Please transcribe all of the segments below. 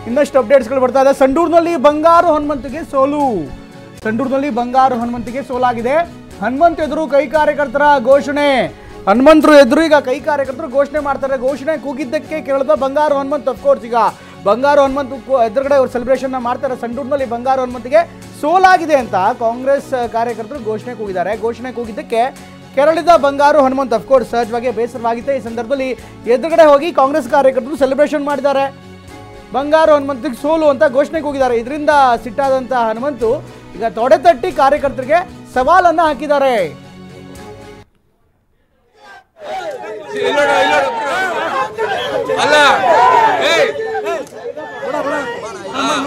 ಇನ್ನಷ್ಟು ಅಪ್ಡೇಟ್ಸ್ಗಳು ಬರ್ತಾ ಇದೆ. ಸಂಡೂರಿನಲ್ಲಿ ಬಂಗಾರು ಹನುಮಂತಿಗೆ ಸೋಲು. ಸಂಡೂರಿನಲ್ಲಿ ಬಂಗಾರು ಹನುಮಂತಿಗೆ ಸೋಲಾಗಿದೆ. ಹನುಮಂತ ಎದುರು ಕೈ ಕಾರ್ಯಕರ್ತರ ಘೋಷಣೆ. ಹನುಮಂತರು ಎದುರು ಈಗ ಕೈ ಕಾರ್ಯಕರ್ತರು ಘೋಷಣೆ ಮಾಡ್ತಾರೆ. ಘೋಷಣೆ ಕೂಗಿದ್ದಕ್ಕೆ ಕೇಳಿದ ಬಂಗಾರು ಹನುಮಂತ್. ಅಫ್ಕೋರ್ಸ್ ಈಗ ಬಂಗಾರು ಹನುಮಂತ್ ಎದುರುಗಡೆ ಅವರು ಸೆಲೆಬ್ರೇಷನ್ ಮಾಡ್ತಾರೆ. ಸಂಡೂರಿನಲ್ಲಿ ಬಂಗಾರು ಹನುಮಂತಿಗೆ ಸೋಲಾಗಿದೆ ಅಂತ ಕಾಂಗ್ರೆಸ್ ಕಾರ್ಯಕರ್ತರು ಘೋಷಣೆ ಕೂಗಿದ್ದಾರೆ. ಘೋಷಣೆ ಕೂಗಿದ್ದಕ್ಕೆ ಕೆರಳಿದ ಬಂಗಾರು ಹನುಮಂತ್. ಅಫ್ಕೋರ್ಸ್ ಸಹಜವಾಗಿ ಬೇಸರವಾಗಿದೆ. ಈ ಸಂದರ್ಭದಲ್ಲಿ ಎದುರುಗಡೆ ಹೋಗಿ ಕಾಂಗ್ರೆಸ್ ಕಾರ್ಯಕರ್ತರು ಸೆಲೆಬ್ರೇಷನ್ ಮಾಡಿದ್ದಾರೆ. ಬಂಗಾರು ಹನುಮಂತಿಗೆ ಸೋಲು ಅಂತ ಘೋಷಣೆ ಕೂಗಿದ್ದಾರೆ. ಇದರಿಂದ ಸಿಟ್ಟಾದಂಥ ಹನುಮಂತು ಈಗ ತೊಡೆ ತಟ್ಟಿ ಕಾರ್ಯಕರ್ತರಿಗೆ ಸವಾಲನ್ನ ಹಾಕಿದ್ದಾರೆ.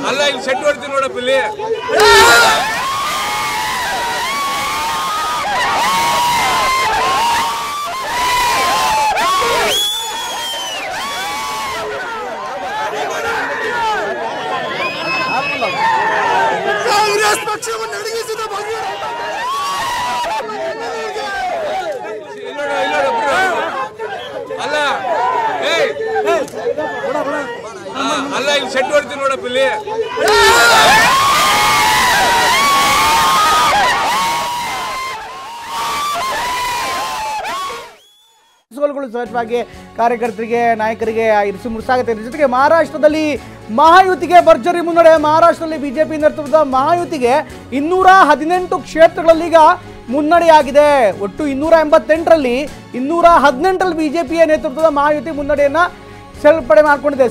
ಅಲ್ಲ ಇಲ್ಲಿ ಸೆಟ್ ಹೊಡ್ತೀನಿ ನೋಡಪ್ಪ ಇಲ್ಲಿ. ಕಾಂಗ್ರೆಸ್ ಪಕ್ಷವನ್ನು ನಡಗಿಸಿದ ಅಲ್ಲ ಇಲ್ಲಿ ಸೆಟ್ ಹೊಡ್ತೀನಿ ನೋಡಪ್ಪ ಇಲ್ಲಿ. ಸಹಜವಾಗಿ ಕಾರ್ಯಕರ್ತರಿಗೆ ನಾಯಕರಿಗೆ ಇರಿಸು ಮುರುಸಾಗುತ್ತೆ. ಜೊತೆಗೆ ಮಹಾರಾಷ್ಟ್ರದಲ್ಲಿ ಮಹಾಯುತಿಗೆ ಭರ್ಜರಿ ಮುನ್ನಡೆ. ಮಹಾರಾಷ್ಟ್ರದಲ್ಲಿ ಬಿಜೆಪಿ ನೇತೃತ್ವದ ಮಹಾಯುತಿಗೆ 218 ಕ್ಷೇತ್ರಗಳಲ್ಲಿ ಈಗ ಮುನ್ನಡೆಯಾಗಿದೆ. ಒಟ್ಟು 288ರಲ್ಲಿ 218ರಲ್ಲಿ ಬಿಜೆಪಿಯ ನೇತೃತ್ವದ ಮಹಾಯುತಿ ಮುನ್ನಡೆಯನ್ನ ಸೇರ್ಪಡೆ ಮಾಡಿಕೊಂಡಿದೆ.